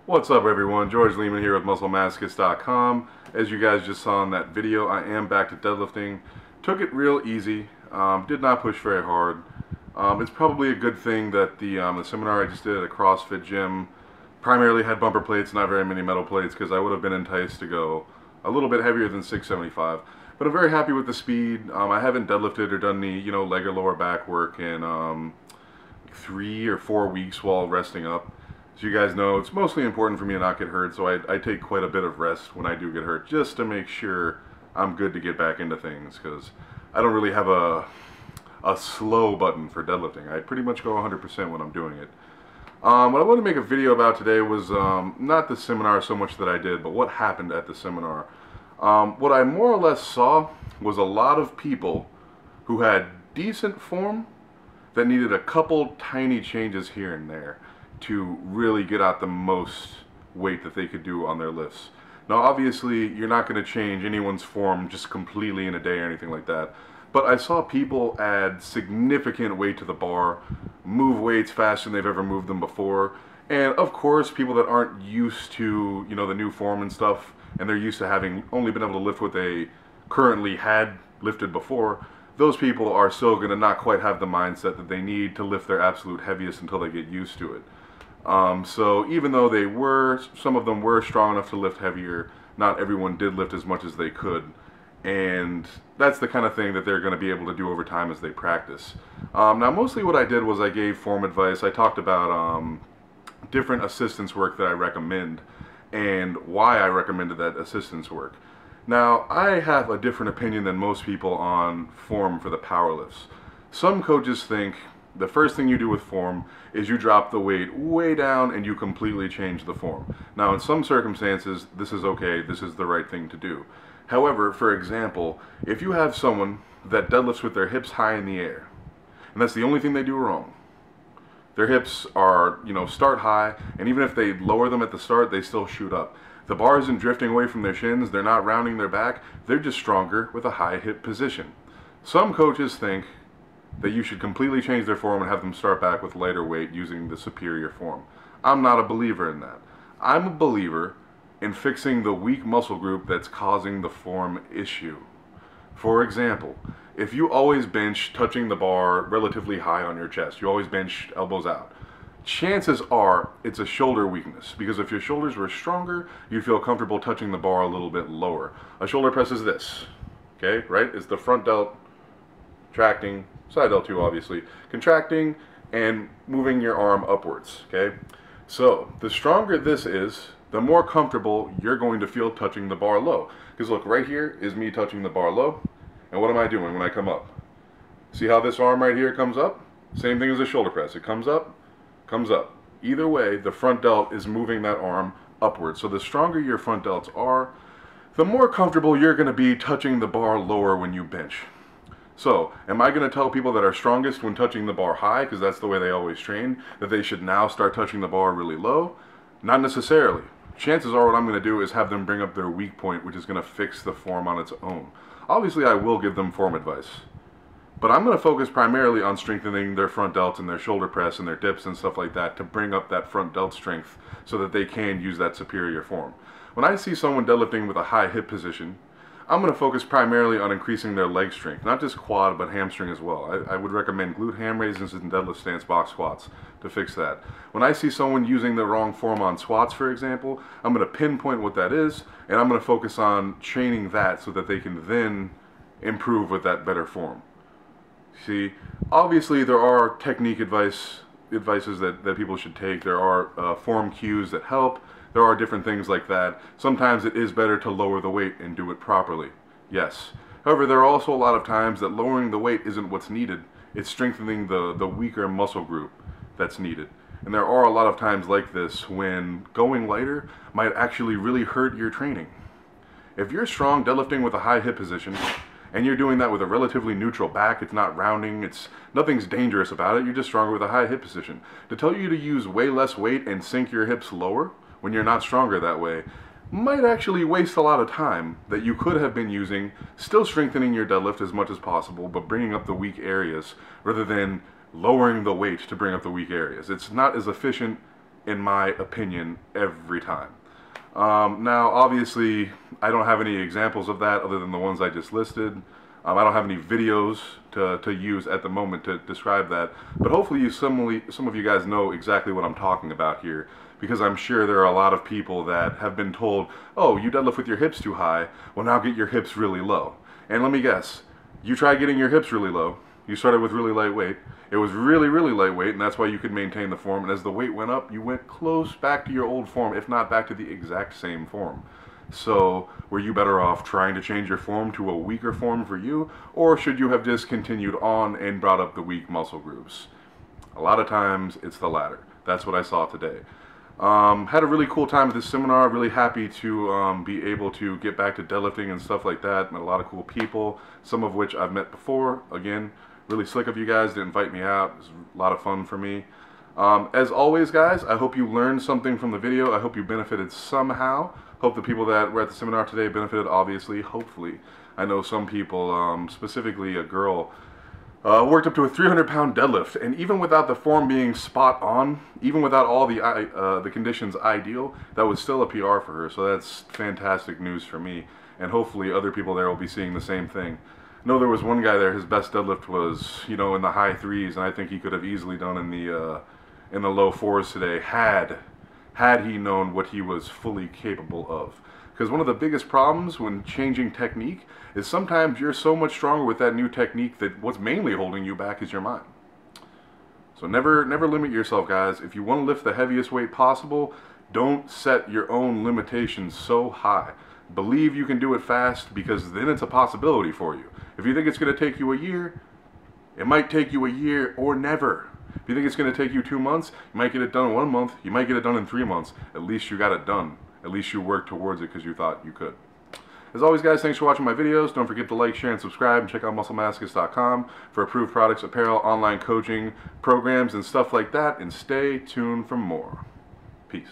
What's up everyone, George Leeman here with MuscleMasochist.com. As you guys just saw in that video, I am back to deadlifting. Took it real easy, did not push very hard. It's probably a good thing that the seminar I just did at a CrossFit gym primarily had bumper plates, not very many metal plates, because I would have been enticed to go a little bit heavier than 675. But I'm very happy with the speed. I haven't deadlifted or done any, leg or lower back work in 3 or 4 weeks while resting up. As you guys know, it's mostly important for me to not get hurt, so I take quite a bit of rest when I do get hurt, just to make sure I'm good to get back into things, because I don't really have a slow button for deadlifting. I pretty much go 100% when I'm doing it. What I wanted to make a video about today was not the seminar so much that I did, but what happened at the seminar. What I more or less saw was a lot of people who had decent form that needed a couple tiny changes here and there to really get out the most weight that they could do on their lifts. Now obviously you're not going to change anyone's form just completely in a day or anything like that, but I saw people add significant weight to the bar, move weights faster than they've ever moved them before, and of course people that aren't used to the new form and stuff, and they're used to having only been able to lift what they currently had lifted before, those people are still going to not quite have the mindset that they need to lift their absolute heaviest until they get used to it. So even though some of them were strong enough to lift heavier, not everyone did lift as much as they could. And that's the kind of thing that they're going to be able to do over time as they practice. Now mostly what I did was I gave form advice. I talked about different assistance work that I recommend and why I recommended that assistance work. Now I have a different opinion than most people on form for the power lifts. Some coaches think the first thing you do with form is you drop the weight way down and you completely change the form. Now in some circumstances this is okay, this is the right thing to do. However, for example, if you have someone that deadlifts with their hips high in the air, and that's the only thing they do wrong, their hips are, start high, and even if they lower them at the start, they still shoot up. The bar isn't drifting away from their shins, they're not rounding their back, they're just stronger with a high hip position. Some coaches think that you should completely change their form and have them start back with lighter weight using the superior form. I'm not a believer in that. I'm a believer in fixing the weak muscle group that's causing the form issue. For example, if you always bench touching the bar relatively high on your chest, you always bench elbows out, chances are it's a shoulder weakness, because if your shoulders were stronger, you'd feel comfortable touching the bar a little bit lower. A shoulder press is this, okay, right? It's the front delt contracting, side delt too obviously, contracting and moving your arm upwards, okay? So the stronger this is, the more comfortable you're going to feel touching the bar low. Because look, right here is me touching the bar low, and what am I doing when I come up? See how this arm right here comes up? Same thing as a shoulder press. It comes up, comes up. Either way, the front delt is moving that arm upwards. So the stronger your front delts are, the more comfortable you're going to be touching the bar lower when you bench. So, am I going to tell people that are strongest when touching the bar high, because that's the way they always train, that they should now start touching the bar really low? Not necessarily. Chances are what I'm going to do is have them bring up their weak point, which is going to fix the form on its own. Obviously, I will give them form advice, but I'm going to focus primarily on strengthening their front delts and their shoulder press and their dips and stuff like that to bring up that front delt strength so that they can use that superior form. When I see someone deadlifting with a high hip position, I'm going to focus primarily on increasing their leg strength, not just quad, but hamstring as well. I would recommend glute ham raises and deadlift stance box squats to fix that. When I see someone using the wrong form on squats, for example, I'm going to pinpoint what that is, and I'm going to focus on training that so that they can then improve with that better form. See, obviously there are technique advices that people should take. There are form cues that help. There are different things like that. Sometimes it is better to lower the weight and do it properly. Yes. However, there are also a lot of times that lowering the weight isn't what's needed. It's strengthening the weaker muscle group that's needed. And there are a lot of times like this when going lighter might actually really hurt your training. If you're strong deadlifting with a high hip position, and you're doing that with a relatively neutral back, it's not rounding, nothing's dangerous about it, you're just stronger with a high hip position. To tell you to use way less weight and sink your hips lower, when you're not stronger that way, might actually waste a lot of time that you could have been using, still strengthening your deadlift as much as possible, but bringing up the weak areas rather than lowering the weight to bring up the weak areas. It's not as efficient in my opinion, every time. Now, obviously, I don't have any examples of that other than the ones I just listed. I don't have any videos to use at the moment to describe that, but hopefully some of you guys know exactly what I'm talking about here, because I'm sure there are a lot of people that have been told, oh, you deadlift with your hips too high, well now get your hips really low. And let me guess, you try getting your hips really low, you started with really lightweight, it was really, really lightweight, and that's why you could maintain the form, and as the weight went up, you went close back to your old form, if not back to the exact same form. So, were you better off trying to change your form to a weaker form for you, or should you have just continued on and brought up the weak muscle groups? A lot of times, it's the latter. That's what I saw today. Had a really cool time at this seminar, really happy to be able to get back to deadlifting and stuff like that. Met a lot of cool people, some of which I've met before. Again, really slick of you guys to invite me out. It was a lot of fun for me. As always, guys, I hope you learned something from the video. I hope you benefited somehow. Hope the people that were at the seminar today benefited, obviously, hopefully. I know some people, specifically a girl, worked up to a 300-pound deadlift, and even without the form being spot on, even without all the conditions ideal, that was still a PR for her, so that's fantastic news for me, and hopefully other people there will be seeing the same thing. I know there was one guy there, his best deadlift was, you know, in the high 3s, and I think he could have easily done in the low 4s today, had he known what he was fully capable of. Because one of the biggest problems when changing technique is sometimes you're so much stronger with that new technique that what's mainly holding you back is your mind. So never limit yourself, guys. If you want to lift the heaviest weight possible, don't set your own limitations so high. Believe you can do it fast, because then it's a possibility for you. If you think it's going to take you a year, it might take you a year or never. If you think it's going to take you 2 months, you might get it done in 1 month, you might get it done in 3 months. At least you got it done. At least you worked towards it because you thought you could. As always, guys, thanks for watching my videos. Don't forget to like, share, and subscribe, and check out musclemasocist.com for approved products, apparel, online coaching, programs, and stuff like that. And stay tuned for more. Peace.